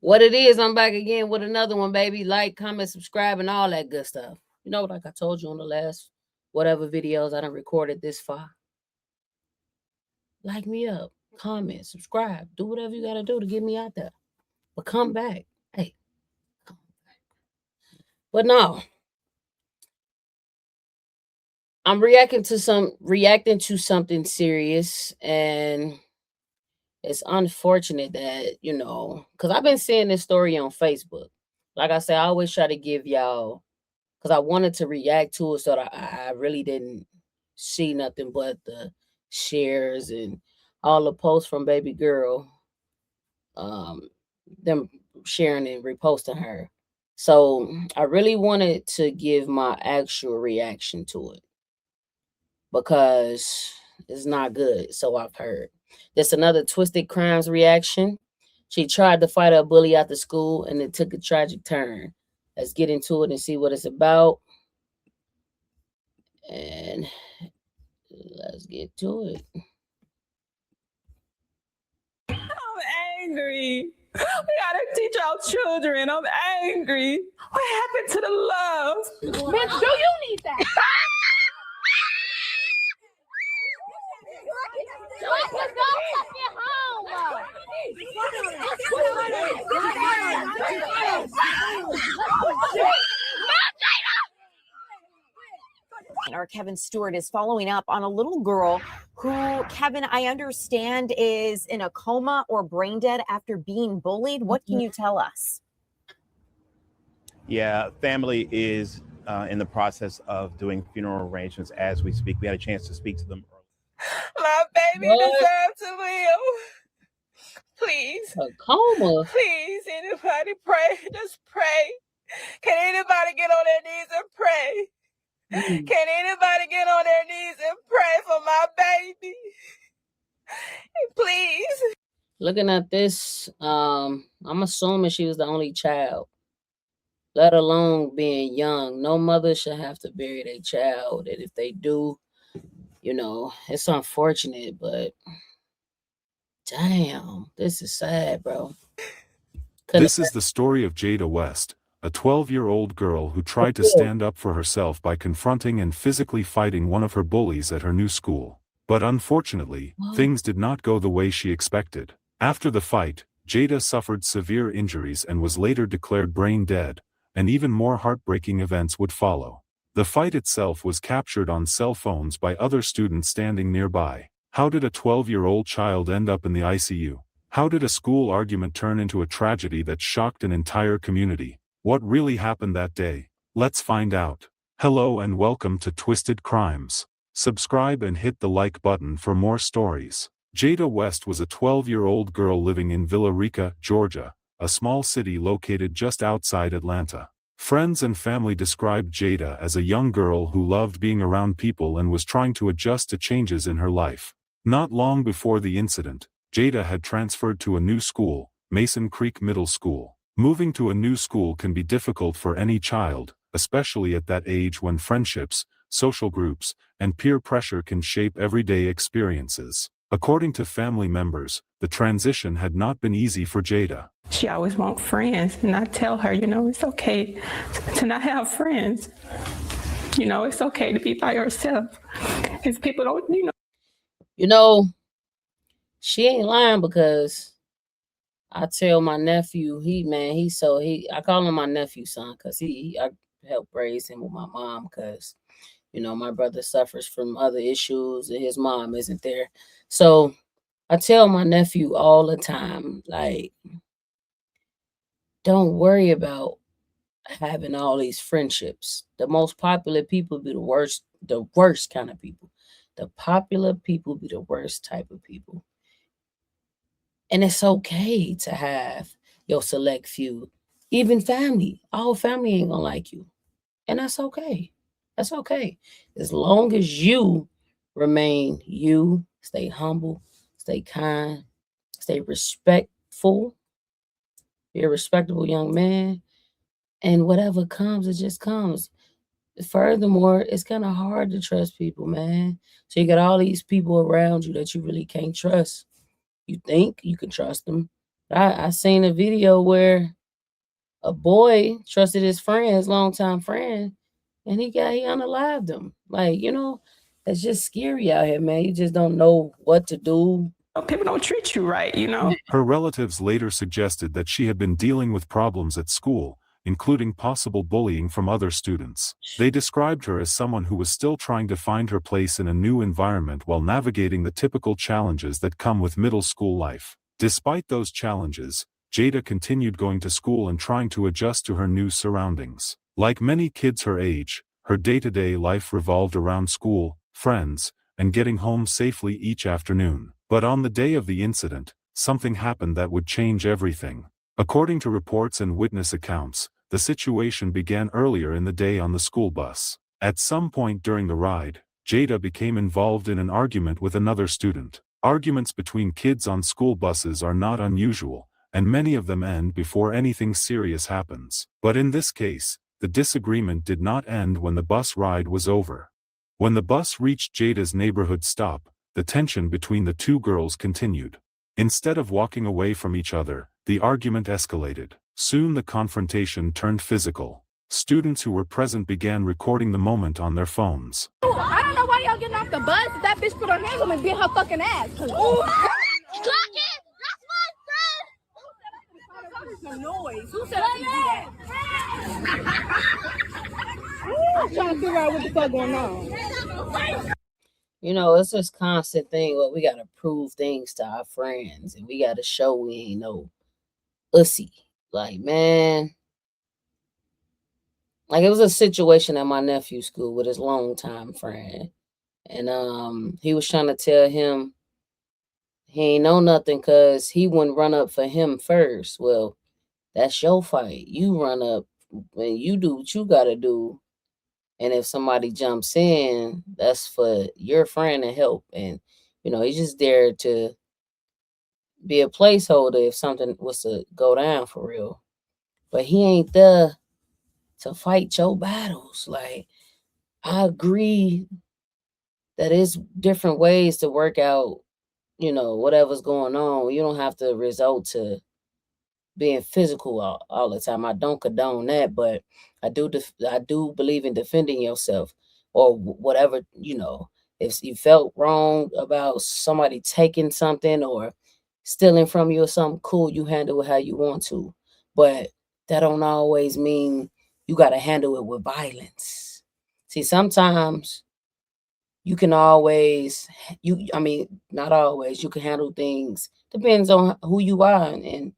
What it is, I'm back again with another one, baby. Like, comment, subscribe, and all that good stuff. You know, like I told you on the last whatever videos I done recorded this far. Like me up, comment, subscribe, do whatever you gotta do to get me out there. But come back. Hey, come back. But no, I'm reacting to something serious, and it's unfortunate that, because I've been seeing this story on Facebook. Like I said, I always try to give y'all, because I wanted to react to it, so that I really didn't see nothing but the shares and all the posts from baby girl, um, them sharing and reposting her. So I really wanted to give my actual reaction to it because it's not good. So I've heard. There's another Twisted Crimes reaction. She tried to fight a bully after school and it took a tragic turn. Let's get into it and see what it's about. And let's get to it. I'm angry. We gotta teach our children. I'm angry. What happened to the love? Bitch, do you need that? Let's go fucking home. Our Kevin Stewart is following up on a little girl who, Kevin, I understand is in a coma or brain dead after being bullied. What can you tell us? Yeah, family is in the process of doing funeral arrangements as we speak. We had a chance to speak to them earlier. My baby deserves to live. Please. A coma? Please, anybody pray. Just pray. Can anybody get on their knees and pray? Can anybody get on their knees and pray for my baby? Please. Looking at this, I'm assuming she was the only child, let alone being young. No mother should have to bury their child. And if they do, it's unfortunate, but damn, this is sad, bro. This is the story of Jada West, a 12-year-old girl who tried to stand up for herself by confronting and physically fighting one of her bullies at her new school. But unfortunately, things did not go the way she expected. After the fight, Jada suffered severe injuries and was later declared brain dead, and even more heartbreaking events would follow. The fight itself was captured on cell phones by other students standing nearby. How did a 12-year-old child end up in the ICU? How did a school argument turn into a tragedy that shocked an entire community? What really happened that day? Let's find out. Hello and welcome to Twisted Crimes. Subscribe and hit the like button for more stories. Jada West was a 12-year-old girl living in Villa Rica, Georgia, a small city located just outside Atlanta. Friends and family described Jada as a young girl who loved being around people and was trying to adjust to changes in her life. Not long before the incident, Jada had transferred to a new school, Mason Creek Middle School. Moving to a new school can be difficult for any child, especially at that age when friendships, social groups, and peer pressure can shape everyday experiences. According to family members, the transition had not been easy for Jada. She always wants friends, and I tell her, it's okay to not have friends. It's okay to be by yourself. If people don't, she ain't lying, because I tell my nephew, I call him my nephew son, because I helped raise him with my mom, because, my brother suffers from other issues and his mom isn't there. So I tell my nephew all the time, like, don't worry about having all these friendships. The most popular people be the worst kind of people. The popular people be the worst type of people. And it's okay to have your select few, even family. All family ain't gonna like you. And that's okay. That's okay. As long as you remain you, stay humble, stay kind, stay respectful, be a respectable young man, and whatever comes, it just comes. Furthermore, it's kind of hard to trust people, man. So you got all these people around you that you really can't trust. You think you can trust them, I seen a video where a boy trusted his friend, his longtime friend, and he unalived him. Like, it's just scary out here, man. You just don't know what to do. People don't treat you right, you know? Her relatives later suggested that she had been dealing with problems at school, including possible bullying from other students. They described her as someone who was still trying to find her place in a new environment while navigating the typical challenges that come with middle school life. Despite those challenges, Jada continued going to school and trying to adjust to her new surroundings. Like many kids her age, her day-to-day life revolved around school, friends, and getting home safely each afternoon. But on the day of the incident, something happened that would change everything. According to reports and witness accounts, the situation began earlier in the day on the school bus. At some point during the ride, Jada became involved in an argument with another student. Arguments between kids on school buses are not unusual, and many of them end before anything serious happens. But in this case, the disagreement did not end when the bus ride was over. When the bus reached Jada's neighborhood stop, the tension between the two girls continued. Instead of walking away from each other, the argument escalated. Soon the confrontation turned physical. Students who were present began recording the moment on their phones. I don't know why y'all getting off the bus. That bitch put her hands on me and beat her fucking ass. Clock it! That's my friend! Some noise. Who said I could do that? I'm trying to figure out what the fuck going on. It's this constant thing where we gotta prove things to our friends and we gotta show we ain't no ussy. Like, man, like it was a situation at my nephew's school with his longtime friend. And he was trying to tell him he ain't know nothing because he wouldn't run up for him first. Well, that's your fight. You run up and you do what you gotta do. And if somebody jumps in, that's for your friend to help. And, he's just there to be a placeholder if something was to go down for real. But he ain't there to fight your battles. Like, I agree that it's different ways to work out, whatever's going on. You don't have to resort to being physical all the time. I don't condone that, but I do believe in defending yourself or whatever, if you felt wrong about somebody taking something or stealing from you or something, cool, you handle it how you want to. But that don't always mean you got to handle it with violence. See, sometimes you can always, not always, you can handle things. Depends on who you are and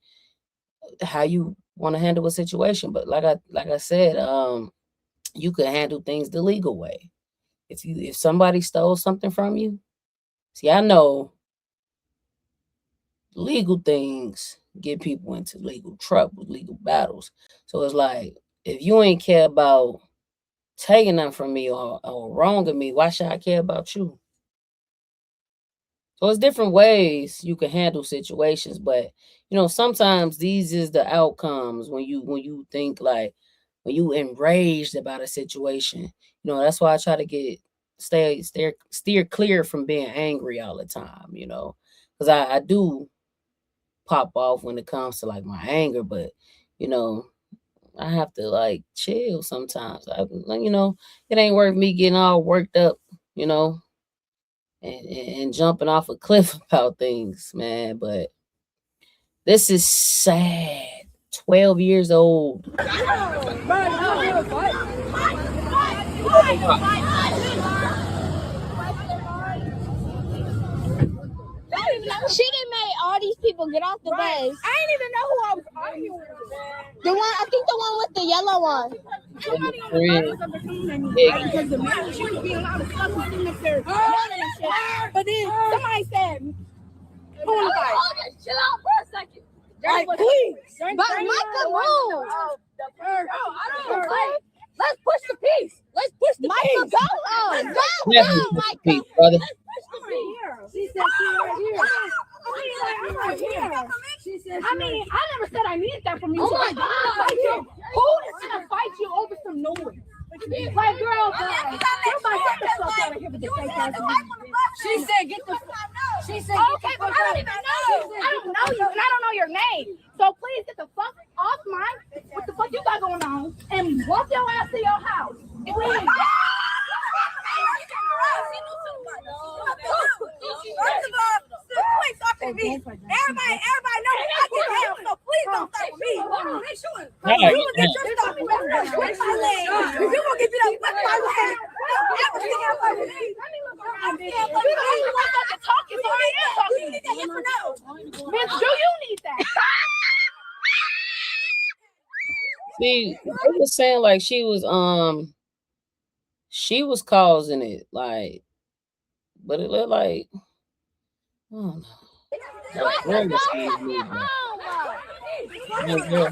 how you want to handle a situation. But like I said, you could handle things the legal way. If somebody stole something from you, see, I know legal things get people into legal trouble, legal battles. So it's like, if you ain't care about taking them from me or wronging me, why should I care about you? So it's different ways you can handle situations, but sometimes these is the outcomes when you think like when you enraged about a situation. That's why I try to steer clear from being angry all the time, because I do pop off when it comes to like my anger, but I have to like chill sometimes. It ain't worth me getting all worked up, and jumping off a cliff about things, man. But this is sad. 12 years old. She done made all these people get off the bus. I didn't even know who I was arguing with. I think the one with the yellow one. Because the man she was being loud as fuck was sitting up there yelling and shit. But then somebody said, who was like, chill out for a second. Like, please. But Micah moved. Let's push the piece. Let's push the piece. Go, Micah. Brother. She said she right here. I'm right here. She said I never said I needed that from you. Oh my God. Who is gonna fight you over some noise? Like, girl, get the fuck out of here with the fake ass. She said, get the fuck out. She said, okay, but I don't even know you. I don't know you, and I don't know your name. So please get the fuck off mine. What the fuck you got going on? And walk your ass to your house. Please. First of all, please talk to me. Everybody knows I get down, so please don't start with me. You will get your stuff with my leg. You will get it up with my leg. Don't ever stick out with me. Bitch, do you need that? See, they was saying like she was causing it, like, but it looked like, I don't know. That girl was causing it, but that girl-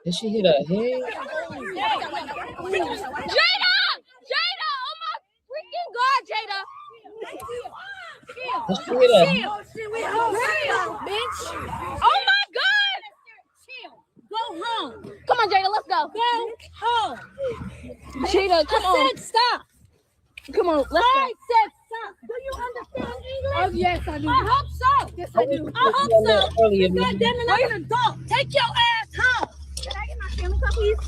Did she hit her head? Jada! Jada! Oh my freaking God, Jada! Did she hit her head? Bitch! Oh my God! Go home. Come on, Jada, let's go. Go home. Jada, come on. I said stop. Come on, let's go. I said stop. Do you understand English? Oh, yes, I do. I hope so. Yes, I do. I hope so. Earlier, God damn it, I'm an adult. Take your ass home. Can I get my family cup, please?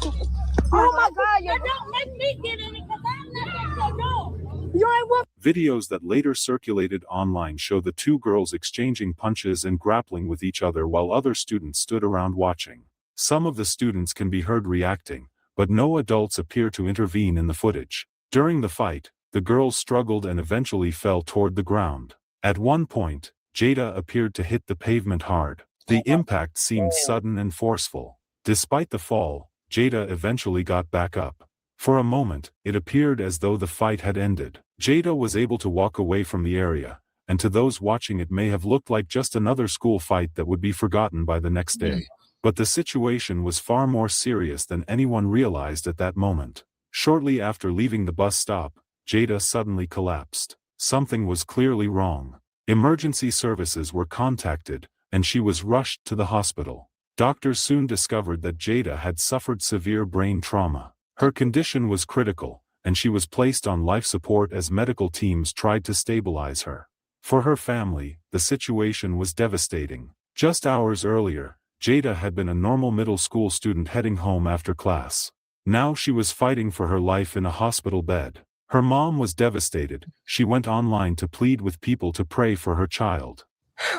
Oh my God, you don't make me get in it because I'm not going to know. You ain't what? Videos that later circulated online show the two girls exchanging punches and grappling with each other while other students stood around watching. Some of the students can be heard reacting, but no adults appear to intervene in the footage. During the fight, the girls struggled and eventually fell toward the ground. At one point, Jada appeared to hit the pavement hard. The impact seemed sudden and forceful. Despite the fall, Jada eventually got back up. For a moment, it appeared as though the fight had ended. Jada was able to walk away from the area, and to those watching it may have looked like just another school fight that would be forgotten by the next day. But the situation was far more serious than anyone realized at that moment. Shortly after leaving the bus stop, Jada suddenly collapsed. Something was clearly wrong. Emergency services were contacted, and she was rushed to the hospital. Doctors soon discovered that Jada had suffered severe brain trauma. Her condition was critical, and she was placed on life support as medical teams tried to stabilize her. For her family, the situation was devastating. Just hours earlier, Jada had been a normal middle school student heading home after class. Now she was fighting for her life in a hospital bed. Her mom was devastated. She went online to plead with people to pray for her child.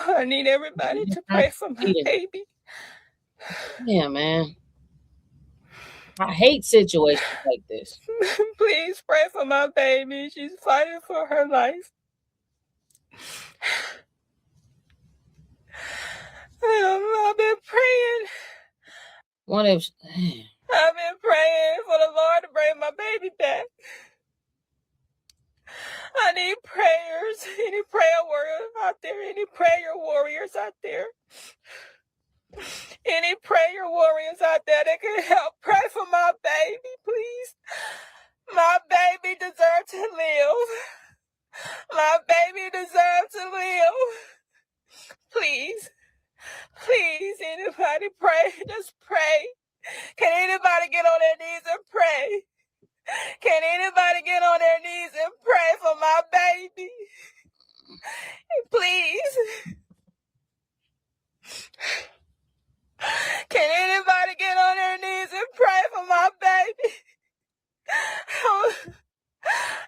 I need everybody to pray for my baby. Yeah, man. I hate situations like this. Please pray for my baby. She's fighting for her life. I've been praying. What if? I've been praying for the Lord to bring my baby back. I need prayers. Any prayer warriors out there? Any prayer warriors out there? Any prayer warriors out there that can help pray for my baby, please? My baby deserves to live. My baby deserves to live. Please, please, anybody pray? Just pray. Can anybody get on their knees and pray? Can anybody get on their knees and pray for my baby? Please. Can anybody get on their knees and pray for my baby? Oh,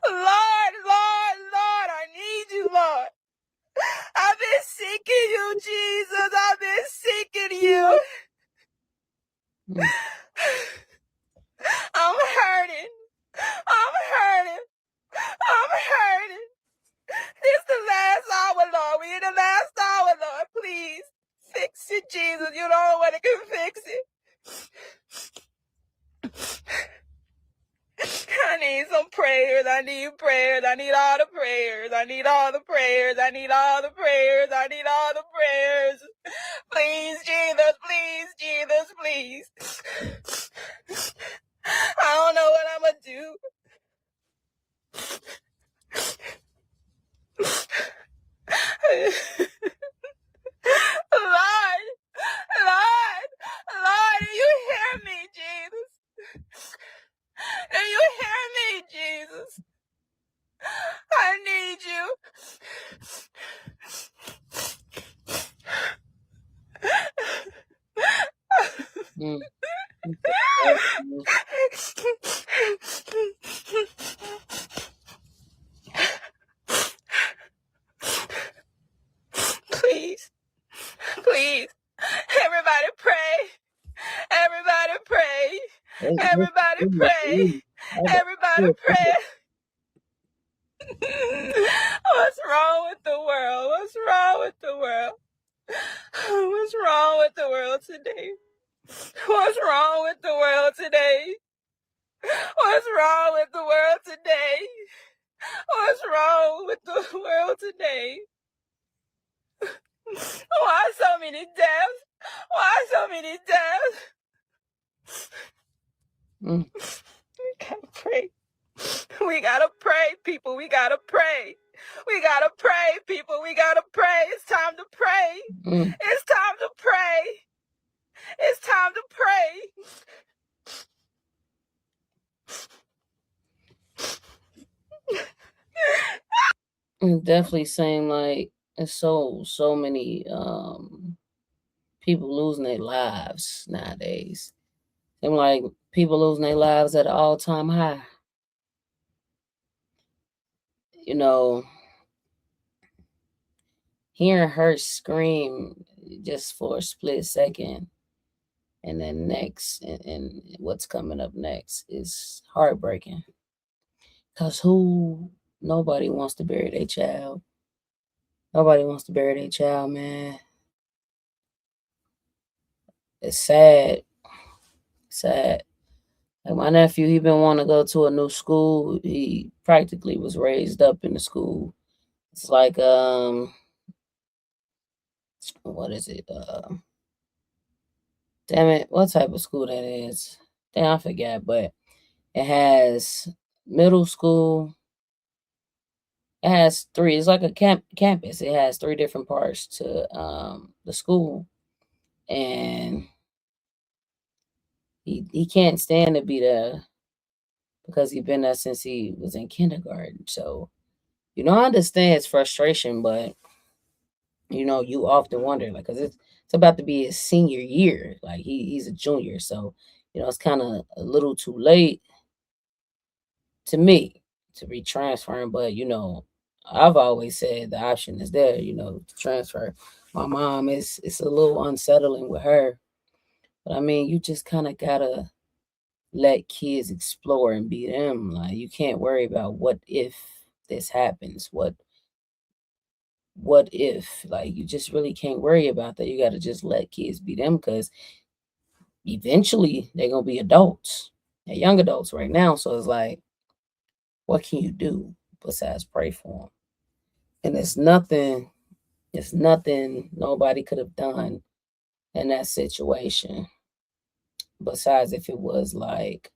Lord, Lord, Lord, I need you, Lord. I've been seeking you, Jesus. I've been seeking you. I'm hurting. I'm hurting. I'm hurting. This is the last hour, Lord. We're in the last hour, Lord. Please fix it, Jesus. You know what can fix it. I need some prayers. I need prayers. I need all the prayers. I need all the prayers. I need all the prayers. I need all the prayers. Please, Jesus. Please, Jesus. Please. I don't know what I'm going to do. Mm. Please, please, everybody pray. Everybody pray. Everybody pray. Everybody pray. What's wrong with the world? What's wrong with the world? What's wrong with the world today? What's wrong with the world today? What's wrong with the world today? What's wrong with the world today? Why so many deaths? Why so many deaths? Mm. We gotta pray. We gotta pray, people. We gotta pray. We gotta pray, people. We gotta pray. It's time to pray. Mm. It's time to pray. It's time to pray. It definitely seem like it's so many people losing their lives nowadays. Seem like people losing their lives at an all-time high. You know, hearing her scream just for a split second, and then next, and what's coming up next is heartbreaking. Cause nobody wants to bury their child. Nobody wants to bury their child, man. It's sad. Sad. Like my nephew, he been wanting to go to a new school. He practically was raised up in the school. It's like what is it? Damn it, what type of school that is? Damn, I forgot, but it has middle school. It has three. It's like a campus. It has three different parts to the school, and he can't stand to be there because he's been there since he was in kindergarten. So, I understand his frustration, but you often wonder, like, because it's about to be his senior year. Like he's a junior, so it's kind of a little too late to me to be transferring. But I've always said the option is there, to transfer. My mom it's a little unsettling with her, but I mean, you just kind of gotta let kids explore and be them. Like you can't worry about what if this happens. What if, like, you just really can't worry about that. You got to just let kids be them, because eventually they're gonna be adults. They're young adults right now, so it's like, what can you do besides pray for them? And it's nothing nobody could have done in that situation, besides if it was like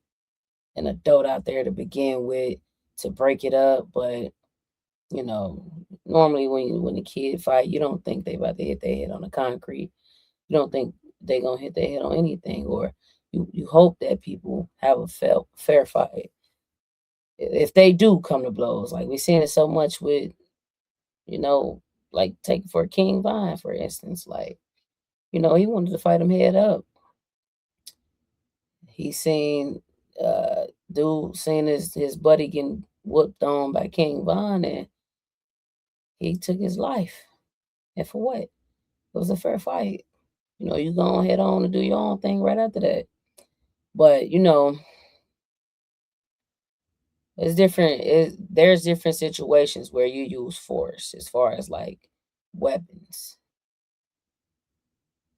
an adult out there to begin with to break it up. But normally when a kid fight, you don't think they about to hit their head on the concrete. You don't think they gonna hit their head on anything, or you hope that people have a fair fight. If they do come to blows, like we're seeing it so much with, like take for King Von, for instance, like, he wanted to fight him head up. He seen dude seeing his buddy getting whooped on by King Von, and he took his life. And for what? It was a fair fight. You go head on and do your own thing right after that. But it's different. There's different situations where you use force, as far as like weapons.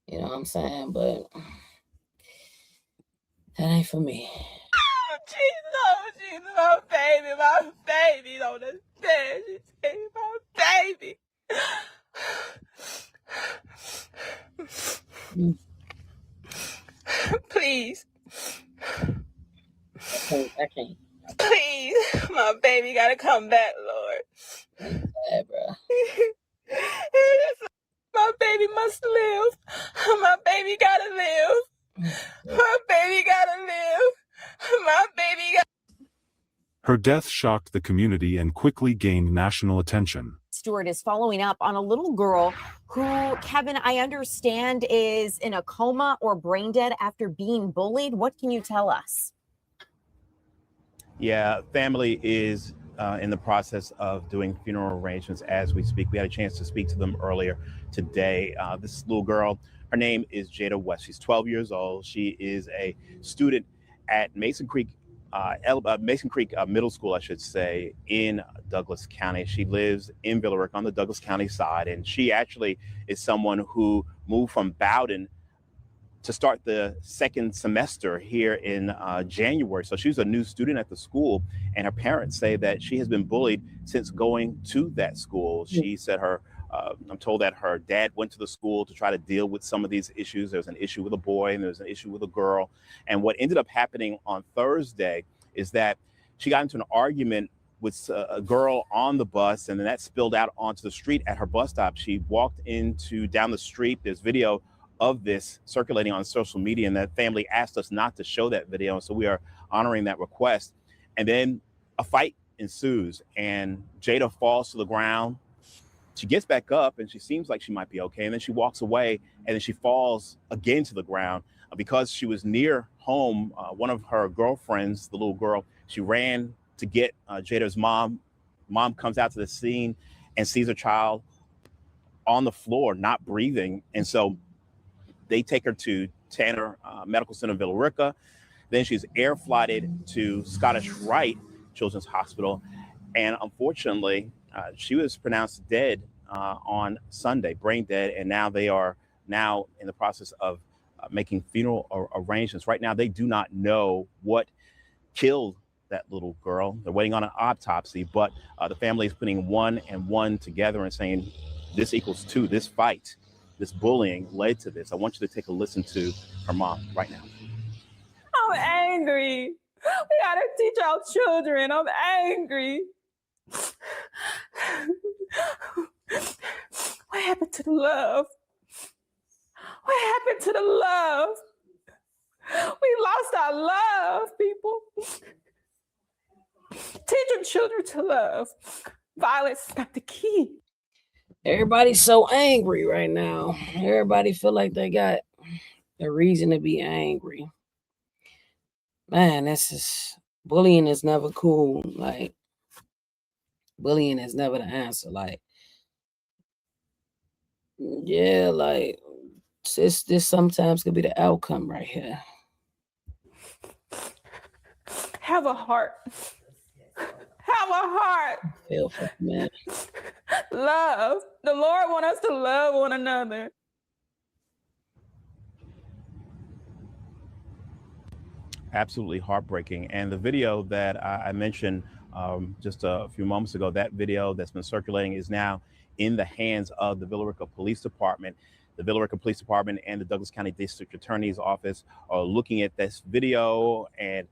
You know what I'm saying? But that ain't for me. Jesus, my baby, don't understand. She's my baby. Please. I can't. Please, my baby gotta come back, Lord. Yeah, bro. My baby must live. My baby gotta live. My baby gotta live. My baby gotta. Her death shocked the community and quickly gained national attention. Stewart is following up on a little girl who, Kevin, I understand is in a coma or brain dead after being bullied. What can you tell us? Yeah, family is in the process of doing funeral arrangements as we speak. We had a chance to speak to them earlier today. This little girl, her name is Jada West. She's 12 years old. She is a student at Mason Creek Middle School, I should say, in Douglas County. She lives in Villa Rica on the Douglas County side, and she actually is someone who moved from Bowden to start the second semester here in January. So she's a new student at the school, and her parents say that she has been bullied since going to that school. She said I'm told that her dad went to the school to try to deal with some of these issues. There's an issue with a boy and there's an issue with a girl. And what ended up happening on Thursday is that she got into an argument with a girl on the bus, and then that spilled out onto the street at her bus stop. She walked down the street. There's video of this circulating on social media, and that family asked us not to show that video. So we are honoring that request. And then a fight ensues, and Jada falls to the ground. She gets back up and she seems like she might be okay. And then she walks away, and then she falls again to the ground. Because she was near home, one of her girlfriends, the little girl, she ran to get Jada's mom. Mom comes out to the scene and sees her child on the floor, not breathing. And so they take her to Tanner Medical Center, Villa Rica. Then she's air flighted to Scottish Rite Children's Hospital. And unfortunately, she was pronounced dead on Sunday, brain dead. And now they are in the process of making funeral arrangements. Right now, they do not know what killed that little girl. They're waiting on an autopsy, but the family is putting one and one together and saying this equals two. This fight, this bullying led to this. I want you to take a listen to her mom right now. I'm angry. We gotta teach our children. I'm angry. What happened to the love? What happened to the love? We lost our love, people. Teach your children to love. Violence is not the key. Everybody's so angry right now. Everybody feel like they got a reason to be angry. Man, bullying is never cool. Like, bullying is never the answer. Like, yeah, like, this sometimes could be the outcome right here. Have a heart. Have a heart. Feel for me, man. Love. The Lord wants us to love one another. Absolutely heartbreaking. And the video that I mentioned just a few moments ago, that video that's been circulating is now in the hands of the Villa Rica Police Department. The Villa Rica Police Department and the Douglas County District Attorney's Office are looking at this video and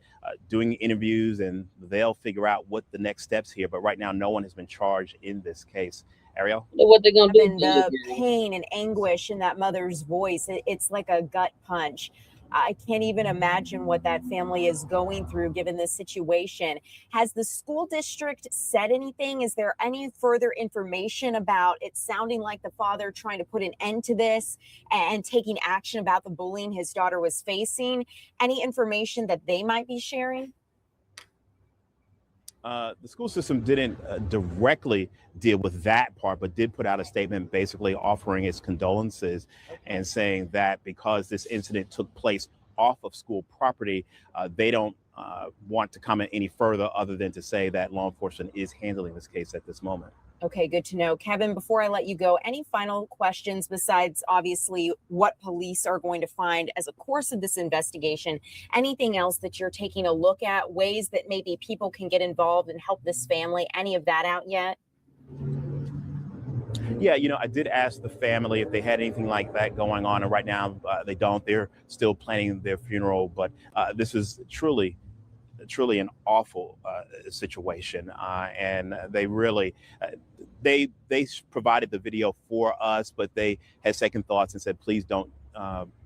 doing interviews, and they'll figure out what the next steps here. But right now, no one has been charged in this case. Ariel? What they're gonna do? And the pain and anguish in that mother's voice, it's like a gut punch. I can't even imagine what that family is going through given this situation. Has the school district said anything? Is there any further information about it sounding like the father trying to put an end to this and taking action about the bullying his daughter was facing? Any information that they might be sharing? The school system didn't directly deal with that part, but did put out a statement basically offering its condolences and saying that because this incident took place off of school property, they don't want to comment any further other than to say that law enforcement is handling this case at this moment. Okay, good to know. Kevin, before I let you go, any final questions besides obviously what police are going to find as a course of this investigation? Anything else that you're taking a look at, ways that maybe people can get involved and help this family? Any of that out yet? Yeah, I did ask the family if they had anything like that going on, and right now they don't. They're still planning their funeral, but this is truly an awful situation, and they really they provided the video for us, but they had second thoughts and said, please don't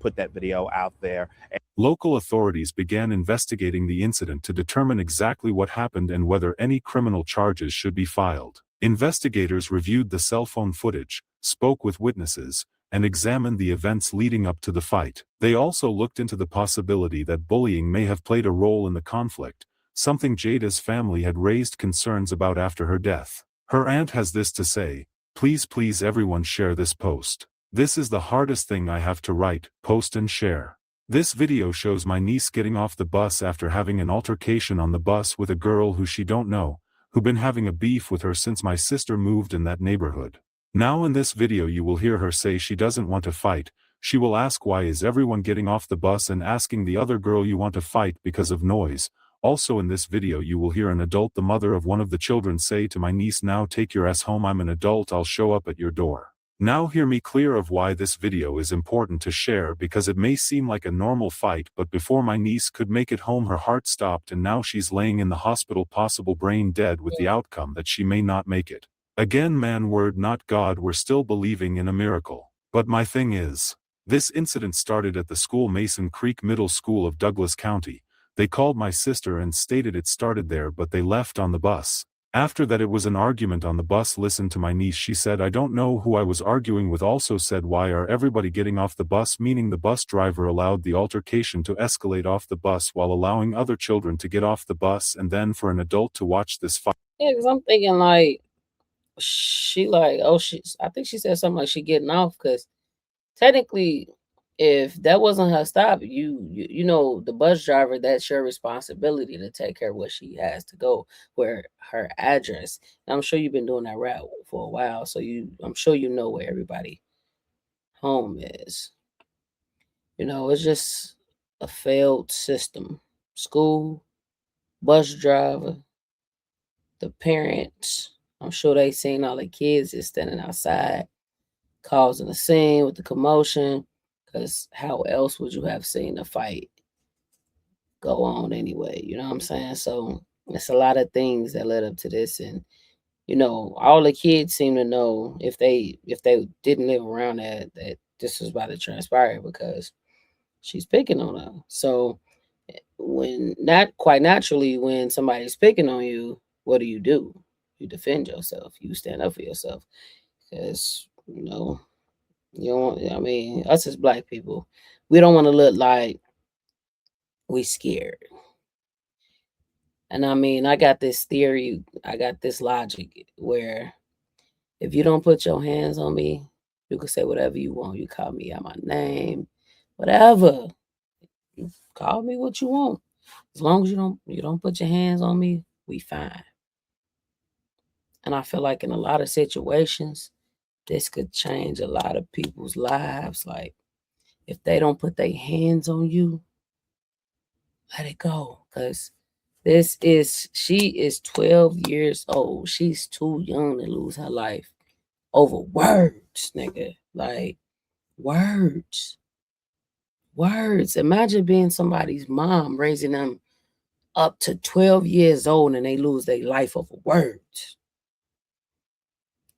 put that video out there. Local authorities began investigating the incident to determine exactly what happened and whether any criminal charges should be filed. Investigators reviewed the cell phone footage, spoke with witnesses, and examined the events leading up to the fight. They also looked into the possibility that bullying may have played a role in the conflict, something Jada's family had raised concerns about after her death. Her aunt has this to say: please everyone share this post. This is the hardest thing I have to write, post and share. This video shows my niece getting off the bus after having an altercation on the bus with a girl who she don't know, who been having a beef with her since my sister moved in that neighborhood. Now in this video you will hear her say she doesn't want to fight. She will ask why is everyone getting off the bus and asking the other girl you want to fight because of noise. Also in this video you will hear an adult, the mother of one of the children, say to my niece, now take your ass home, I'm an adult, I'll show up at your door. Now hear me clear of why this video is important to share, because it may seem like a normal fight, but before my niece could make it home her heart stopped and now she's laying in the hospital, possible brain dead, with the outcome that she may not make it. Again, man word not God, we're still believing in a miracle. But my thing is, this incident started at the school, Mason Creek Middle School of Douglas County. They called my sister and stated it started there, but they left on the bus. After that it was an argument on the bus. Listen to my niece, she said, I don't know who I was arguing with. Also said, why are everybody getting off the bus, meaning the bus driver allowed the altercation to escalate off the bus while allowing other children to get off the bus, and then for an adult to watch this fight. Yeah, because I'm thinking like, I think she said something like she getting off, because technically, if that wasn't her stop, you know, the bus driver, that's your responsibility to take care of where she has to go, where her address. And I'm sure you've been doing that route for a while, so I'm sure you know where everybody home is. You know, it's just a failed system. School, bus driver, the parents. I'm sure they seen all the kids is standing outside causing a scene with the commotion. Because how else would you have seen a fight go on anyway? You know what I'm saying? So it's a lot of things that led up to this. And, you know, all the kids seem to know, if they didn't live around that this was about to transpire, because she's picking on her. So when, not quite naturally, when somebody's picking on you, what do? You defend yourself. You stand up for yourself. Because, you know, I mean, us as Black people, we don't want to look like we scared. And I mean, I got this theory, I got this logic where if you don't put your hands on me, you can say whatever you want. You call me out my name, whatever. You call me what you want. As long as you don't put your hands on me, we fine. And I feel like in a lot of situations, this could change a lot of people's lives. Like, if they don't put their hands on you, let it go. Because she is 12 years old. She's too young to lose her life over words, nigga. Like, words. Imagine being somebody's mom, raising them up to 12 years old, and they lose their life over words.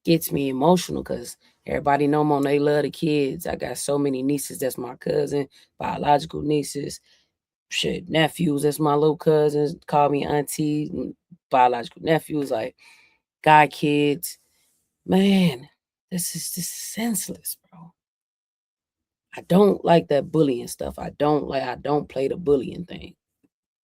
Gets me emotional, because everybody know Monet, they love the kids. I got so many nieces that's my cousin, biological nieces, shit, nephews that's my little cousins, call me auntie, biological nephews, like guy kids. Man, this is senseless, bro. I don't like that bullying stuff. I don't play the bullying thing.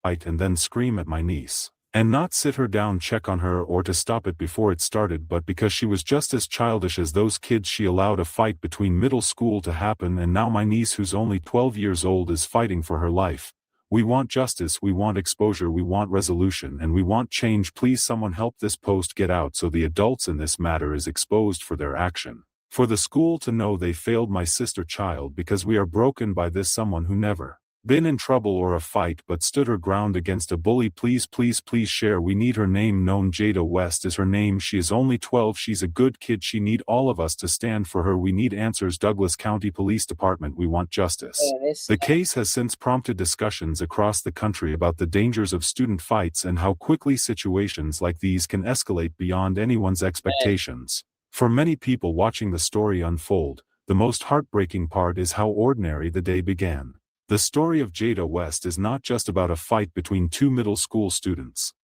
And then scream at my niece. And not sit her down, check on her, or to stop it before it started, but because she was just as childish as those kids, she allowed a fight between middle school to happen, and now my niece, who's only 12 years old, is fighting for her life. We want justice, we want exposure, we want resolution, and we want change. Please someone help this post get out so the adults in this matter is exposed for their action. For the school to know they failed my sister child, because we are broken by this someone who never been in trouble or a fight but stood her ground against a bully. Please share. We need her name known. Jada West is her name. She is only 12. She's a good kid. She need all of us to stand for her. We need answers. Douglas County Police Department, we want justice. The case has since prompted discussions across the country about the dangers of student fights and how quickly situations like these can escalate beyond anyone's expectations. For many people watching the story unfold, the most heartbreaking part is how ordinary the day began. The story of Jada West is not just about a fight between two middle school students.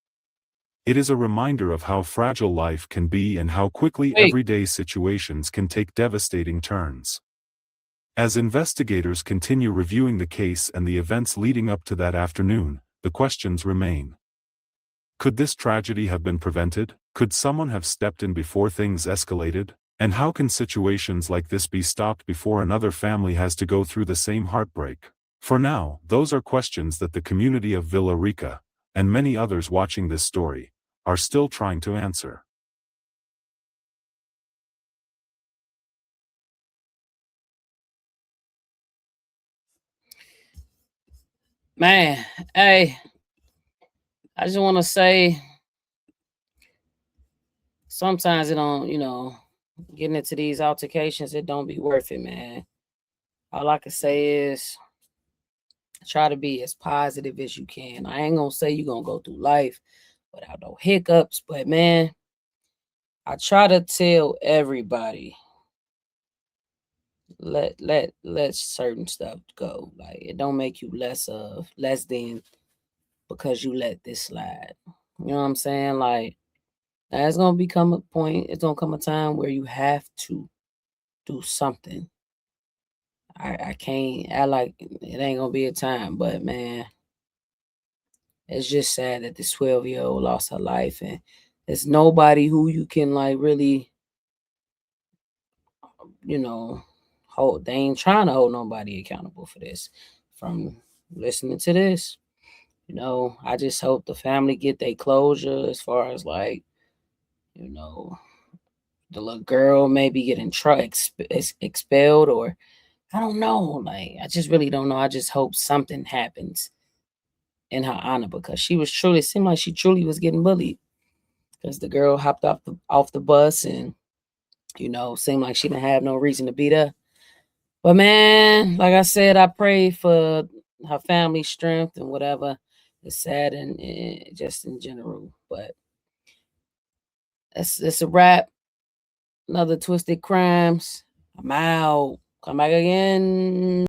It is a reminder of how fragile life can be and how quickly Wait. everyday situations can take devastating turns. As investigators continue reviewing the case and the events leading up to that afternoon, the questions remain. Could this tragedy have been prevented? Could someone have stepped in before things escalated? And how can situations like this be stopped before another family has to go through the same heartbreak? For now, those are questions that the community of Villa Rica, and many others watching this story, are still trying to answer. Man, hey, I just want to say sometimes it don't, getting into these altercations, it don't be worth it, man. All I can say is try to be as positive as you can. I ain't gonna say you're gonna go through life without no hiccups, but man, I try to tell everybody let certain stuff go. Like it don't make you less than because you let this slide. You know what I'm saying? Like there's gonna become a point, it's gonna come a time where you have to do something. I can't act like it ain't gonna be a time, but man, it's just sad that this 12-year-old lost her life, and there's nobody who you can like really, hold. They ain't trying to hold nobody accountable for this. From listening to this, I just hope the family get their closure as far as like, the little girl maybe getting expelled, or I don't know. Like I just really don't know. I just hope something happens in her honor because seemed like she truly was getting bullied because the girl hopped off the bus and seemed like she didn't have no reason to be there. But man, like I said, I pray for her family's strength and whatever. It's sad and just in general, but it's a wrap. Another Twisted Crimes. I'm out. Come back again.